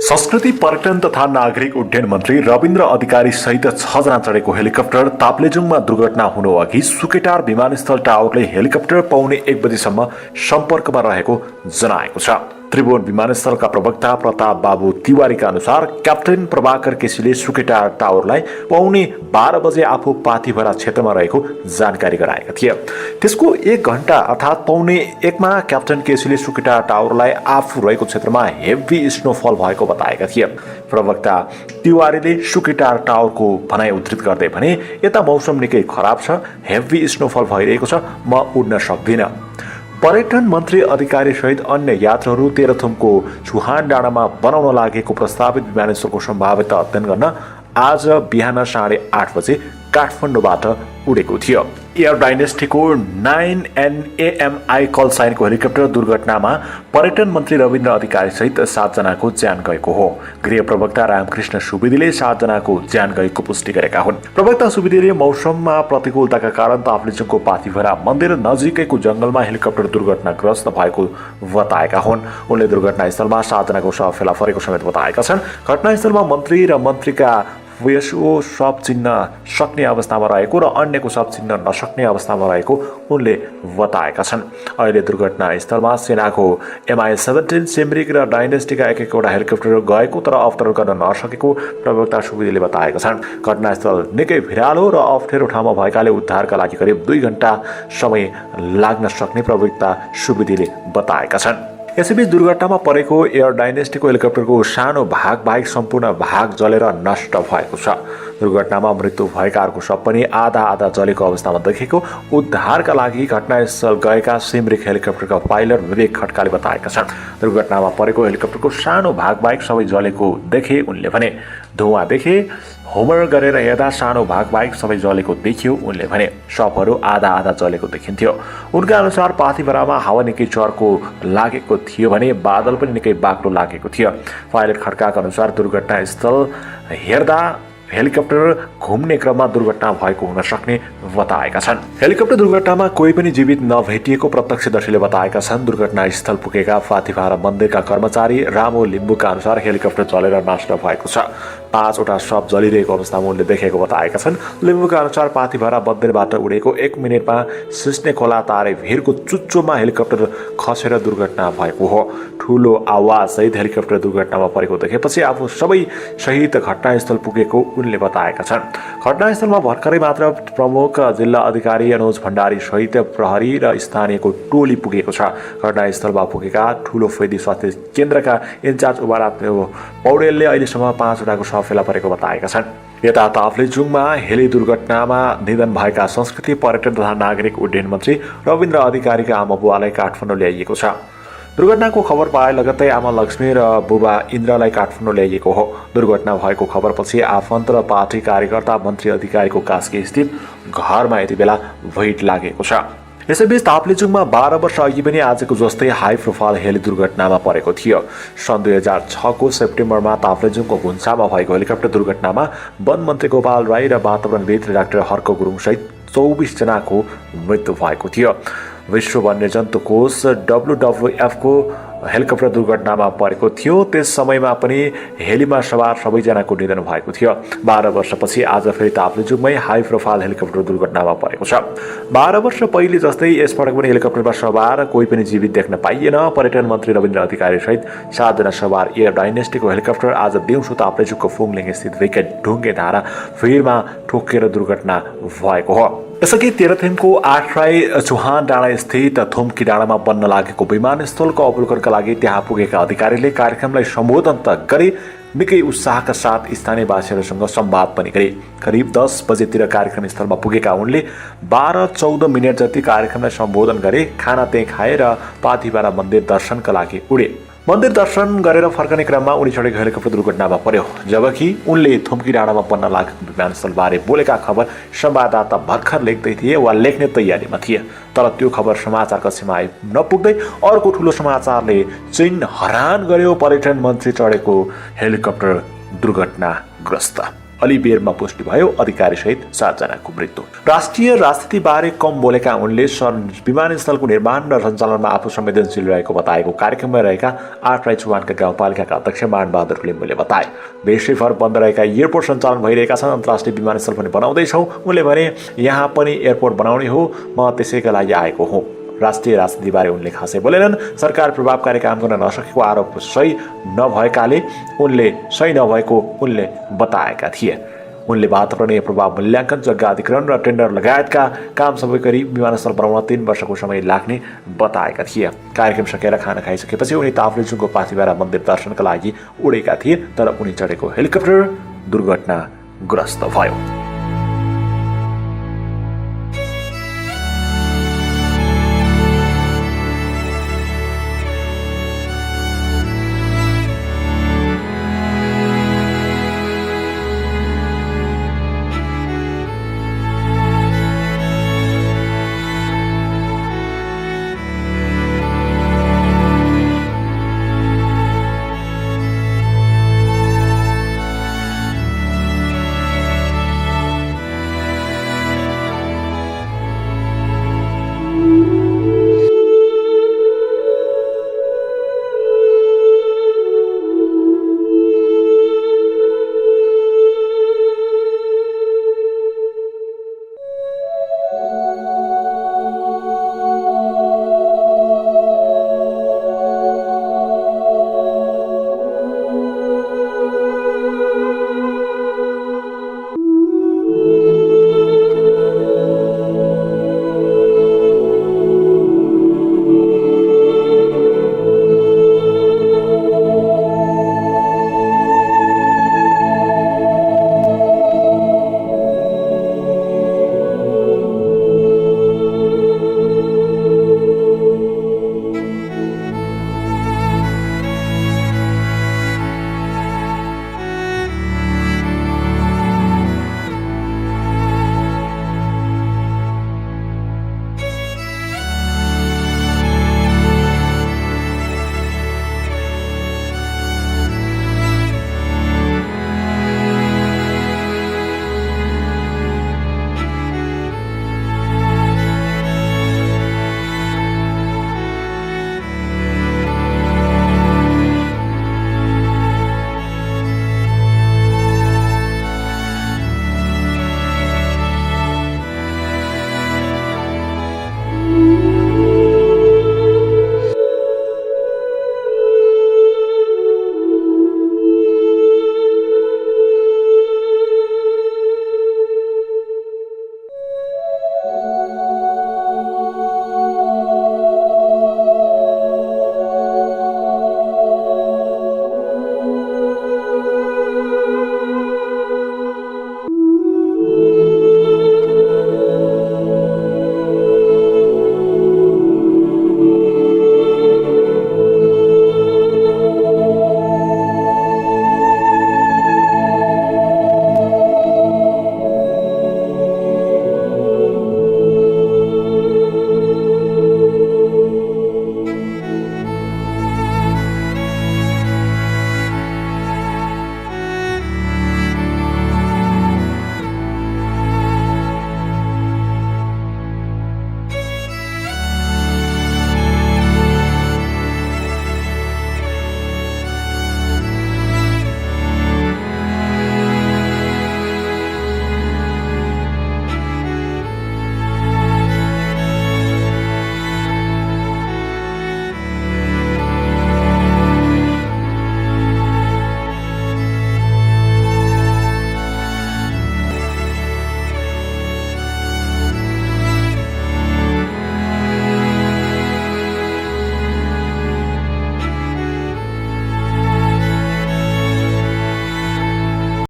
संस्कृति पर्यटन तथा नागरिक उड्डयन मन्त्री रविन्द्र अधिकारी सहित 6 जना चढेको हेलिकप्टर ताप्लेजुङमा दुर्घटना हुनु अघि सुकेटार विमानस्थल टावरले हेलिकप्टर पाउने 1 बजेसम्म सम्पर्कमा रहेको जनाएको छ। त्रिभुवन विमानस्थलका प्रवक्ता प्रताप बाबु तिवारीका अनुसार क्याप्टेन प्रभाकर केसीले सुकेटार टावरलाई पाउने 12 बजे आफू पाथिभरा क्षेत्रमा रहेको जानकारी गराएका थिए। त्यसको 1 घण्टा अर्थात् पाउने 1 मा क्याप्टेन केसीले सुकेटार टावरलाई आफू रहेको क्षेत्रमा हेभी स्नोफल भएको बताएका थिए। प्रवक्ता तिवारीले सुकेटार टावरको भनाइ उद्धृत गर्दै भने यता मौसम निकै खराब छ, हेभी स्नोफल भइरहेको छ, म उड्न सक्दिन। पर्यटन मन्त्री अधिकारी सहित अन्य यात्रुहरू तेह्रथुमको चुहान डाँडामा बनाउन लागेको प्रस्तावित विमानस्थलको सम्भाव्यत अध्ययन गर्न आज बिहान 8:30 बजे काठमाडौँबाट उडेको थियो। एयर डाइनेस्टीको 9NAMI कल साइनको हेलिकप्टर दुर्घटनामा पर्यटन मन्त्री रविन्द्र अधिकारी सहित 7 जनाको ज्यान गएको हो। गृह प्रवक्ता रामकृष्ण सुवेदीले 7 जनाको ज्यान गएको पुष्टि गरेका हुन्। प्रवक्ता सुवेदीले मौसममा प्रतिकूलताका कारण ताप्लेजुङको पाथिभरा मन्दिर नजिकैको जंगलमा हेलिकप्टर दुर्घटनाग्रस्त भएको बताएका हुन्। उनले दुर्घटनास्थलमा 7 जनाको शव फेला परेको समेत बताएका छन्। घटनास्थलमा मन्त्री र मन्त्रीका वयस्को शव चिन्न सक्ने अवस्थामा रहेको र अन्यको शव चिन्न नसक्ने अवस्थामा रहेको उनले बताएका छन्। अहिले दुर्घटनास्थलमा सेनाको MI-17 सिमरिक र डाइनेस्टीका एक-एकवटा हेलिकप्टर गएको तर अवतरण गर्न नसकेको प्रवक्ता सुवेदीले बताएका छन्। घटनास्थल निकै भिरालो र अप्ठ्यारो ठाउँमा भएकाले उद्धारका लागि करिब 2 घण्टा समय लाग्न सक्ने प्रवक्ता सुवेदीले बताएका छन्। यसैबीच दुर्घटनामा परेको एयर डाइनेस्टीको हेलिकप्टरको सानो भाग बाहेक सम्पूर्ण भाग जलेर नष्ट भएको छ। दुर्घटनामा मृत्यु भएकाहरूको सब पनि आधा जलेको अवस्थामा देखिएको उद्धारका लागि घटनास्थल गएका सिमरिक हेलिकप्टरका पाइलट विवेक खड्काले बताएका छन्। दुर्घटनामा परेको हेलिकप्टरको सानो भाग बाहेक सबै जलेको देखे उनले भने। धुवाँ देखे, होमर गरेर हेर्दा सानो भाग बाहेक सबै जलेको देखियो उनले भने। शवहरू आधा जलेको देखिन्थ्यो। उनका अनुसार पाथिभरामा हावा निकै चर्को लागेको थियो भने बादल पनि निकै बाक्लो लागेको थियो। पाइलट खड्काका अनुसार दुर्घटनास्थल हेर्दा हेलिकप्टर घुम्ने क्रममा दुर्घटना भएको हुन सक्ने बताएका छन्। हेलिकप्टर दुर्घटनामा कोही पनि जीवित नभेटिएको प्रत्यक्षदर्शीले बताएका छन्। दुर्घटनास्थल पुगेका पाथिभरा मन्दिरका कर्मचारी रामो लिम्बुका अनुसार हेलिकप्टर जलेर नष्ट भएको छ। 5 वटा शव जलिरहेको अवस्थामा उनले देखेको बताएका छन्। लिम्बुका अनुसार पाथिभरा मन्दिरबाट उडेको 1 मिनेटमा सिस्ने खोला तारे भिरको चुच्चोमा हेलिकप्टर खसेर दुर्घटना भएको हो। ठूलो आवाज सहित हेलिकप्टर दुर्घटनामा परेको देखेपछि आफू सबै सहित घटनास्थल पुगेको उनले बताएका छन्। घटनास्थलमा भर्खरै मात्र प्रमुख जिल्ला अधिकारी अनुज भण्डारी सहित प्रहरी र स्थानीयको टोली पुगेको छ। घटनास्थलमा पुगेका ठूलो फैदी स्वास्थ्य केन्द्रका इन्चार्ज उबारा पौडेलले अहिलेसम्म 5 वटाको शव फेला परेको बताएका छन्। यता ताप्लेजुङमा हेली दुर्घटनामा निधन भएका संस्कृति पर्यटन तथा नागरिक उड्डयन मन्त्री रविन्द्र अधिकारीका आमा बुवालाई काठमाडौँ ल्याइएको छ। दुर्घटनाको खबर पाए लगत्तै आमा लक्ष्मी र बुबा इन्द्रलाई काठमाडौँ ल्याइएको हो। दुर्घटना भएको खबरपछि आफन्त र पार्टी कार्यकर्ता मन्त्री अधिकारीको कास्की स्थित घरमा यति बेला भिड लागेको छ। यसैबीच ताप्लेजुङमा 12 वर्ष अघि पनि आजको जस्तै हाई प्रोफाइल हेली दुर्घटनामा परेको थियो। सन् 2006 को सेप्टेम्बरमा ताप्लेजुङको भुन्सामा भएको हेलिकप्टर दुर्घटनामा वन मन्त्री गोपाल राई र वातावरणविद डाक्टर हर्क गुरुङ सहित 24 जनाको मृत्यु भएको थियो। विश्व वन्यजन्तु कोष WWF को हेलिकप्टर दुर्घटनामा परेको थियो। त्यस समयमा पनि हेलीमा सवार सबैजनाको निधन भएको थियो। 12 वर्षपछि आज फेरि ताप्लेजुङमै हाई प्रोफाइल हेलिकप्टर दुर्घटनामा परेको छ। 12 वर्ष पहिले जस्तै यसपटक पनि हेलिकप्टरमा सवार कोही पनि जीवित देख्न पाइएन। पर्यटन मन्त्री रविन्द्र अधिकारी सहित 7 जना सवार एयर डाइनेस्टीको हेलिकप्टर आज दिउँसो ताप्लेजुङको फुङलिङ स्थित विकेट ढुङ्गे धारा भिरमा ठोकेर दुर्घटना भएको हो। यसअघि तेह्रथुमको 8 राई चुहान डाँडा स्थित थुम्की डाँडामा बन्न लागेको विमानस्थलको अवलोकनका लागि त्यहाँ पुगेका अधिकारीले कार्यक्रमलाई सम्बोधन त गरे, निकै उत्साहका साथ स्थानीयवासीहरूसँग संवाद पनि गरे। करिब 10 बजेतिर कार्यक्रम स्थलमा पुगेका उनले 12-14 मिनट जति कार्यक्रमलाई सम्बोधन गरे। खाना त्यही खाएर पाथिभरा मन्दिर दर्शनका लागि उडे। मन्दिर दर्शन गरेर फर्कने क्रममा उनी चढेको हेलिकप्टर दुर्घटनामा पर्यो। जबकि उनले थुम्की डाँडामा बन्न लागेको विमानस्थलबारे बोलेका खबर संवाददाता भर्खर लेख्दै थिए वा लेख्ने तयारीमा थिए। तर त्यो खबर समाचार कक्षमा आइ नपुग्दै अर्को ठूलो समाचारले चाहिँ हैरान गर्यो। पर्यटन मन्त्री चढेको हेलिकप्टर दुर्घटनाग्रस्त। अलिबेरमा पुष्टि भयो, अधिकारीसहित 7 जनाको मृत्यु। राष्ट्रिय राजनीतिबारे कम बोलेका उनले विमानस्थलको निर्माण र सञ्चालनमा आफू संवेदनशील रहेको बताएको कार्यक्रममा रहेका 8 राई चुवानका गाउँपालिकाका अध्यक्ष मानबहादुर लिम्बुले बताए। देशैभर बन्द रहेका एयरपोर्ट सञ्चालन भइरहेका छन्, अन्तर्राष्ट्रिय विमानस्थल पनि बनाउँदैछौँ। उनले भने यहाँ पनि एयरपोर्ट बनाउने हो, म त्यसैका लागि आएको हुँ। राष्ट्रिय राजनीतिबारे उनले खासै बोलेनन्। सरकार प्रभावकारी काम गर्न नसकेको आरोप सही नभएको उनले बताएका थिए। उनले वातावरणीय प्रभाव मूल्याङ्कन, जग्गा अधिग्रहण र टेन्डर लगायतका काम सबै गरी विमानस्थल बनाउन 3 वर्षको समय लाग्ने बताएका थिए। कार्यक्रम सकेर खाना खाइसकेपछि उनी ताप्लेजुङको पाथिभरा मन्दिर दर्शनका लागि उडेका थिए, तर उनी चढेको हेलिकप्टर दुर्घटनाग्रस्त भयो।